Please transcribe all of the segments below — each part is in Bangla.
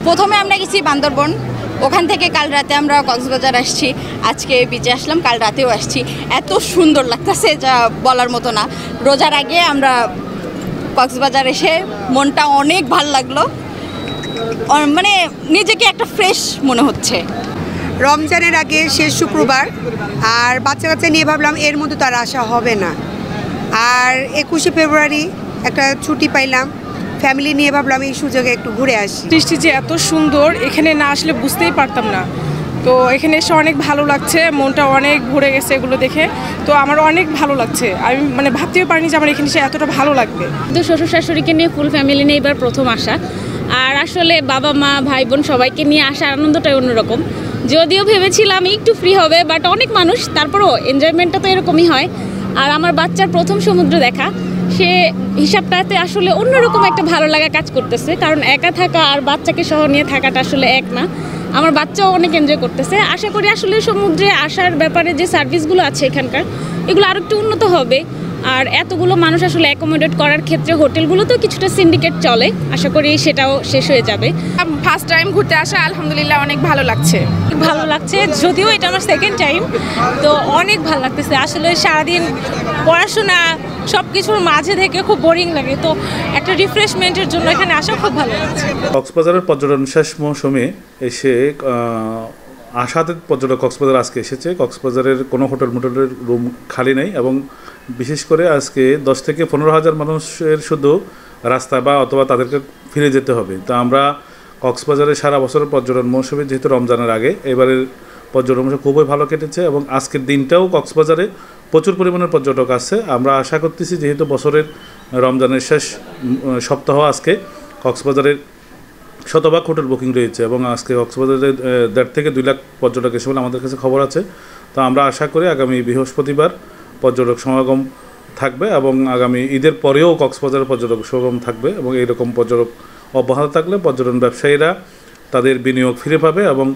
প্রথমে আমরা গেছি বান্দরবন, ওখান থেকে কাল রাতে আমরা কক্সবাজার আসছি, আজকে বিচে আসলাম, কাল রাতেও আসছি। এত সুন্দর লাগতেছে যা বলার মতো না। রোজার আগে আমরা কক্সবাজার এসে মনটা অনেক ভালো লাগলো, মানে নিজেকে একটা ফ্রেশ মনে হচ্ছে। রমজানের আগে শেষ শুক্রবার, আর বাচ্চা কাচ্চা নিয়ে ভাবলাম এর মধ্যে তো আর আসা হবে না। আর 21শে ফেব্রুয়ারি একটা ছুটি পাইলাম, ফ্যামিলি নিয়ে ভাবলাম এই সুযোগে একটু ঘুরে আসি। দৃষ্টি যে এত সুন্দর, এখানে না আসলে বুঝতেই পারতাম না। তো এখানে এসে অনেক ভালো লাগছে, মনটা অনেক ভরে গেছে এগুলো দেখে। তো আমার অনেক ভালো লাগছে, আমি মানে ভাবতেও পারিনি যে আমার এখানে এসে এতটা ভালো লাগবে। তো শ্বশুর শাশুড়িকে নিয়ে ফুল ফ্যামিলি নিয়ে এবার প্রথম আসা, আর আসলে বাবা মা ভাই বোন সবাইকে নিয়ে আসার আনন্দটাই অন্যরকম। যদিও ভেবেছিলাম একটু ফ্রি হবে, বাট অনেক মানুষ, তারপরও এনজয়মেন্টটা তো এরকমই হয়। আর আমার বাচ্চার প্রথম সমুদ্র দেখা, সে হিসাবটাতে আসলে অন্যরকম একটা ভালো লাগা কাজ করতেছে, কারণ একা থাকা আর বাচ্চাকে সহ নিয়ে থাকাটা আসলে এক না। আমার বাচ্চাও অনেক এনজয় করতেছে। আশা করি আসলে সমুদ্রে আসার ব্যাপারে যে সার্ভিসগুলো আছে এখানকার, এগুলো আরও একটু উন্নত হবে। আর এতগুলো মানুষ আসলে অ্যাকোমোডেট করার ক্ষেত্রে হোটেলগুলোতেও কিছুটা সিন্ডিকেট চলে, আশা করি সেটাও শেষ হয়ে যাবে। ফার্স্ট টাইম ঘুরতে আসা, আলহামদুলিল্লাহ অনেক ভালো লাগছে। ভালো লাগছে, যদিও এটা আমার সেকেন্ড টাইম, তো অনেক ভালো লাগতেছে। আসলে সারাদিন পড়াশোনা সব কিছুর মাঝে থেকে খুব বোরিং লাগে, তো একটা রিফ্রেশমেন্টের জন্য এখানে আসা খুব ভালো লাগছে। কক্সবাজারের পর্যটন শেষ মৌসুমে এসে আশাতে পর্যটক কক্সবাজার আজকে এসেছে। কক্সবাজারের কোনো হোটেলের রুম খালি নেই, এবং বিশেষ করে আজকে 10 থেকে 15,000 মানুষের শুধু রাস্তা বা অথবা তাদেরকে ফিরে যেতে হবে। তো আমরা কক্সবাজারে সারা বছরের পর্যটন মৌসুমে, যেহেতু রমজানের আগে, এবারের পর্যটন মৌসুম খুবই ভালো কেটেছে, এবং আজকের দিনটাও কক্সবাজারে প্রচুর পরিমাণের পর্যটক আসছে। আমরা আশা করতেছি যেহেতু বছরের রমজানের শেষ সপ্তাহ, আজকে কক্সবাজারের শতভাগ হোটেল বুকিং রয়েছে, এবং আজকে কক্সবাজারে 1.5 থেকে 2 লাখ পর্যটক এসে বলে আমাদের কাছে খবর আছে। তো আমরা আশা করি আগামী বৃহস্পতিবার পর্যটক সমাগম থাকবে, এবং আগামী ঈদের পরেও কক্সবাজারের পর্যটক সমাগম থাকবে, এবং এইরকম পর্যটক অব্যাহত থাকলে পর্যটন ব্যবসায়ীরা তাদের বিনিয়োগ ফিরে পাবে এবং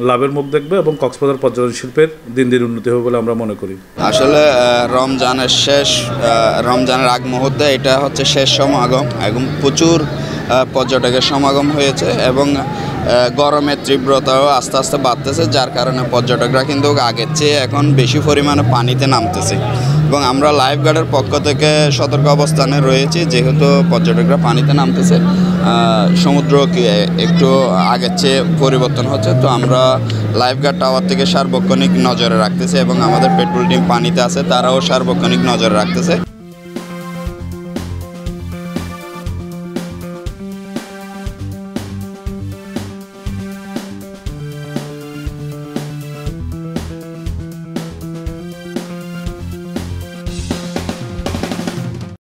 লাভের মুখ দেখবে, এবং কক্সবাজার পর্যটন শিল্পের দিন দিন উন্নতি হবে বলে আমরা মনে করি। আসলে রমজানের আগ মুহূর্তে এটা হচ্ছে শেষ সমাগম, এবং প্রচুর পর্যটকের সমাগম হয়েছে, এবং গরমের তীব্রতাও আস্তে আস্তে বাড়তেছে, যার কারণে পর্যটকরা কিন্তু আগের চেয়ে এখন বেশি পরিমাণে পানিতে নামতেছে। এবং আমরা লাইফ গার্ডের পক্ষ থেকে সতর্ক অবস্থানে রয়েছি, যেহেতু পর্যটকরা পানিতে নামতেছে, সমুদ্র একটু আগের চেয়ে পরিবর্তন হচ্ছে। তো আমরা লাইফ গার্ড টাওয়ার থেকে সার্বক্ষণিক নজরে রাখতেছি, এবং আমাদের পেট্রোল টিম পানিতে আছে, তারাও সার্বক্ষণিক নজরে রাখতেছে।